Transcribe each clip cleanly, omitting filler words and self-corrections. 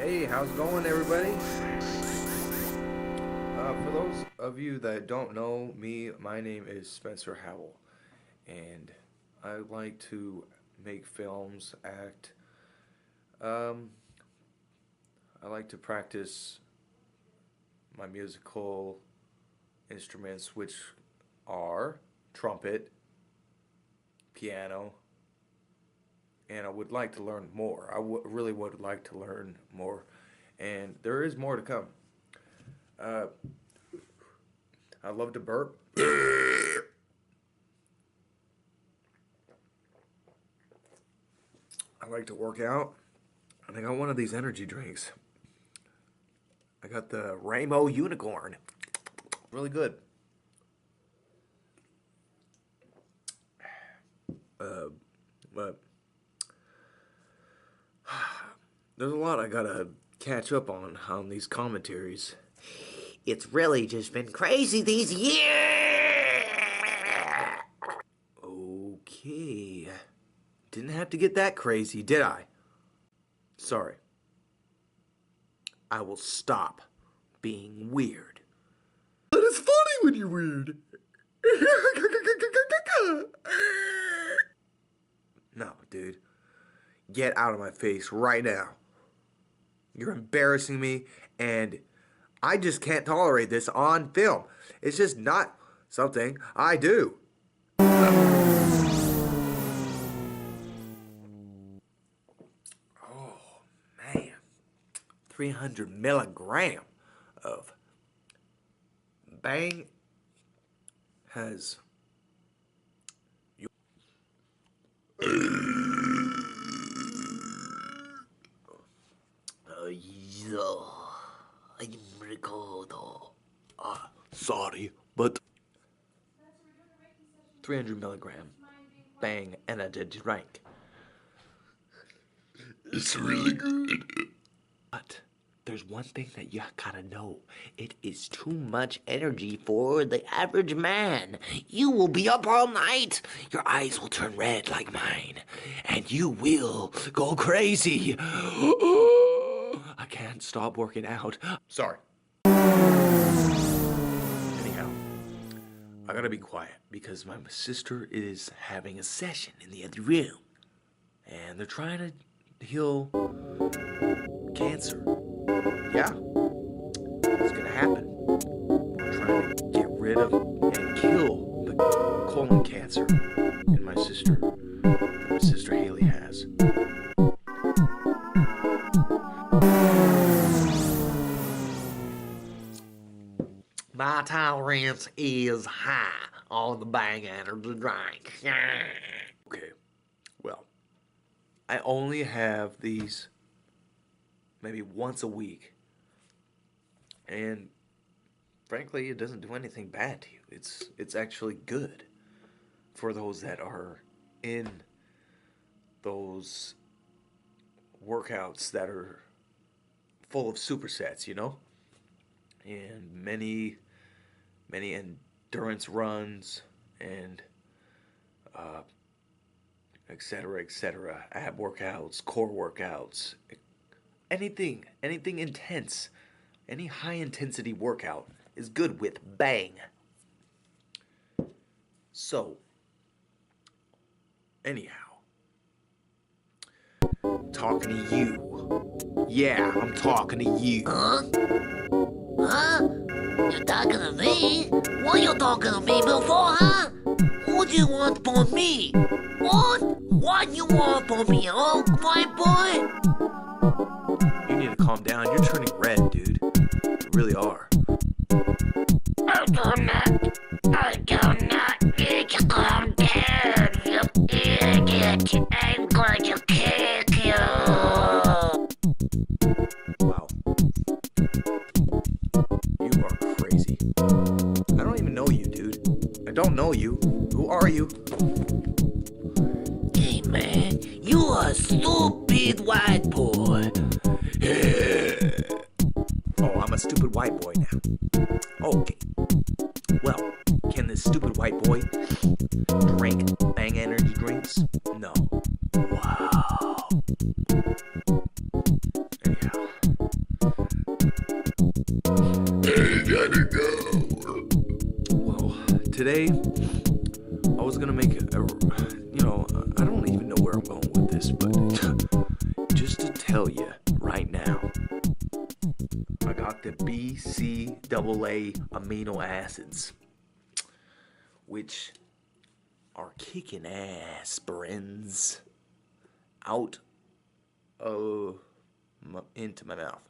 Hey, how's it going, everybody? For those of you that don't know me, my name is Spencer Howell, and I like to make films, act. I like to practice my musical instruments, which are trumpet, piano, and I would like to learn more. I really would like to learn more, and there is more to come. I love to burp. I like to work out, and I got one of these energy drinks. I got the Rainbow Unicorn. Really good. But there's a lot I gotta catch up on these commentaries. It's really just been crazy these years. Okay. Didn't have to get that crazy, did I? Sorry. I will stop being weird. But it's funny when you're weird. No, dude. Get out of my face right now. You're embarrassing me, and I just can't tolerate this on film. It's just not something I do. Oh, man. 300 milligram of Bang has... I'm Ricardo. Sorry, but 300 milligram Bang energy drink. It's really good. But there's one thing that you gotta know. It is too much energy for the average man. You will be up all night. Your eyes will turn red like mine. And you will go crazy. I can't stop working out. Sorry. Anyhow, I gotta be quiet because my sister is having a session in the other room. And they're trying to heal cancer. Yeah, it's gonna happen. We're trying to get rid of and kill the colon cancer in my sister Haley has. My tolerance is high on the Bang energy drink. Okay, well, I only have these maybe once a week. And frankly, it doesn't do anything bad to you. It's actually good for those that are in those workouts that are full of supersets, you know? And many endurance runs and etc. Ab workouts, core workouts, anything intense. Any high-intensity workout is good with Bang. So, anyhow, talking to you. Yeah, I'm talking to you. Huh? Huh? You're talking to me? What you talking to me before, huh? What do you want from me? What you want from me, oh, white boy? You need to calm down. You're turning red, dude. You really are. I do not need to calm down, you idiot. I'm going to kick you. Wow. You are crazy. I don't even know you, dude. I don't know you. Who are you? Hey, man, you are a stupid white boy. Oh, I'm a stupid white boy now. Okay. Well, can this stupid white boy drink Bang energy drinks? No. Wow. Anyhow. tell you right now, I got the BCAA amino acids, which are kicking aspirins out into my mouth.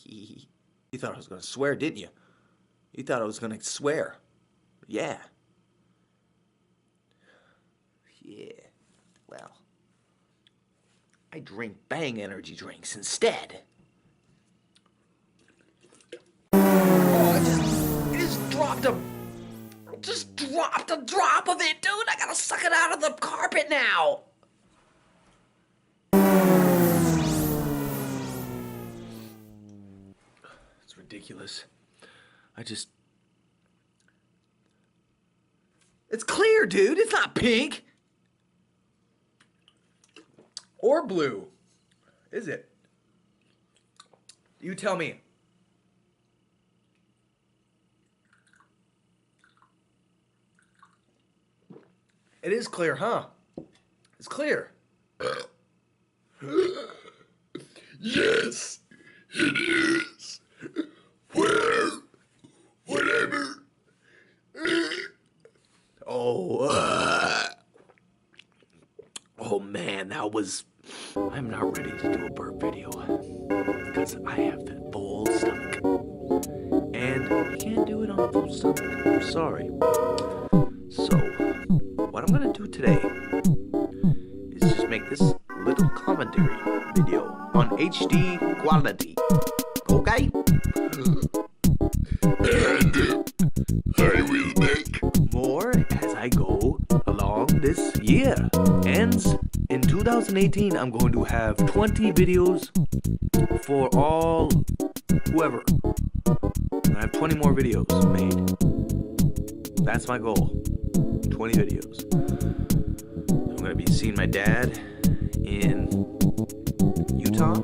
You thought I was going to swear, didn't you? You thought I was going to swear. Yeah. Yeah. Well, I drink Bang energy drinks instead. Oh, I just dropped a drop of it, dude. I gotta suck it out of the carpet now. It's ridiculous. It's clear, dude. It's not pink. Or blue. Is it? You tell me. It is clear, huh? It's clear. Yes, it is. Well, whatever. Oh man, I'm not ready to do a burp video because I have a full stomach, and you can't do it on a full stomach. I'm sorry. So, what I'm gonna do today is just make this little commentary video on HD quality. Okay? And I will make More as I go along this year. Ends in 2018. I'm going to have 20 videos for all whoever. I have 20 more videos made. That's my goal. 20 videos. I'm going to be seeing my dad in Utah.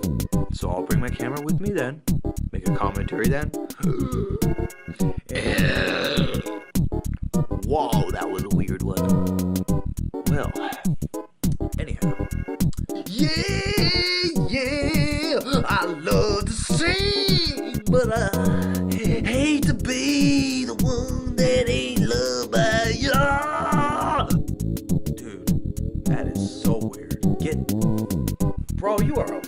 So I'll bring my camera with me then. Make a commentary then. Whoa, that was a weird one. Well, anyhow. Yeah, I love to sing, but I hate to be the one that ain't loved by ya. Dude, that is so weird. Bro, you are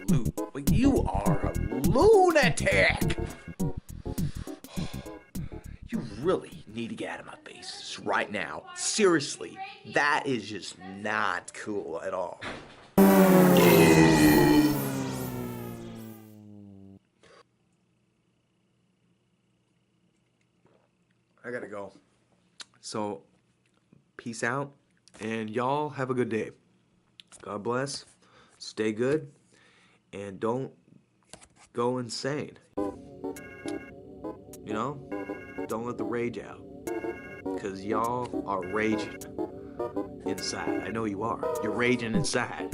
a lunatic. You really need to get out of my face right now. Seriously, that is just not cool at all. I gotta go. So, peace out, and y'all have a good day. God bless, stay good, and don't go insane. You know? Don't let the rage out. Because y'all are raging inside. I know you are. You're raging inside.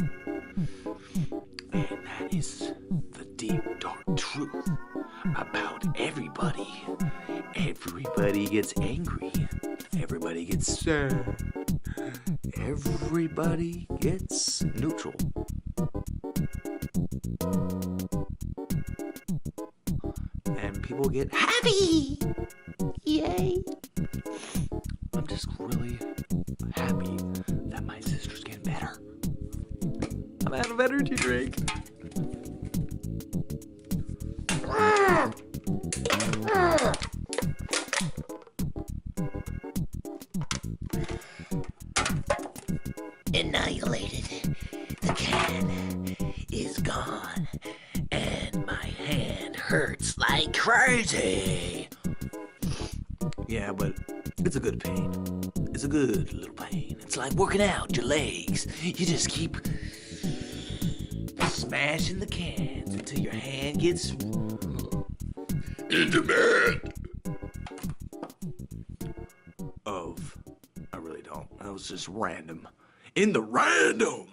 And that is the deep, dark truth about everybody. Everybody gets angry. Everybody gets sad. Everybody gets neutral. And people get happy. Yay. I'm just really happy that my sister's getting better. I'm out of energy drink. Annihilated. The can is gone, and my hand hurts like crazy. Yeah, but it's a good pain. It's a good little pain. It's like working out your legs. You just keep smashing the cans until your hand gets in demand. I really don't. That was just random. In the random!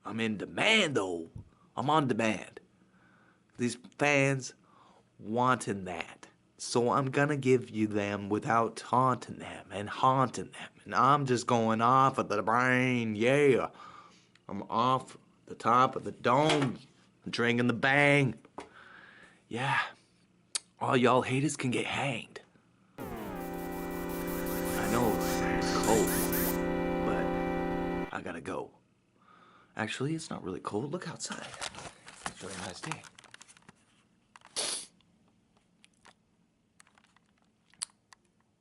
I'm in demand, though. I'm on demand. These fans wanting that. So I'm gonna give you them without taunting them and haunting them. And I'm just going off of the brain, yeah. I'm off the top of the dome, Drinking the bang. Yeah. All y'all haters can get hanged. I know it's cold, but I gotta go. Actually, it's not really cold. Look outside. It's a really nice day.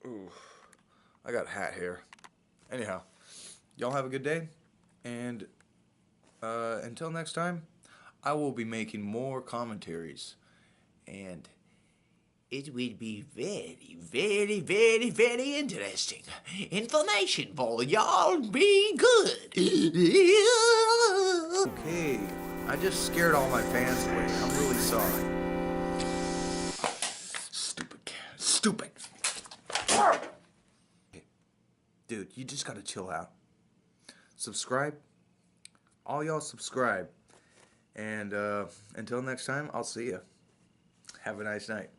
Ooh, I got a hat here. Anyhow, y'all have a good day, and until next time, I will be making more commentaries, and it will be very, very, very, very interesting information for y'all. Be good. Okay, I just scared all my fans away. I'm really sorry. Stupid cat. Stupid. Dude, you just gotta chill out. Subscribe. All y'all subscribe. And until next time, I'll see ya. Have a nice night.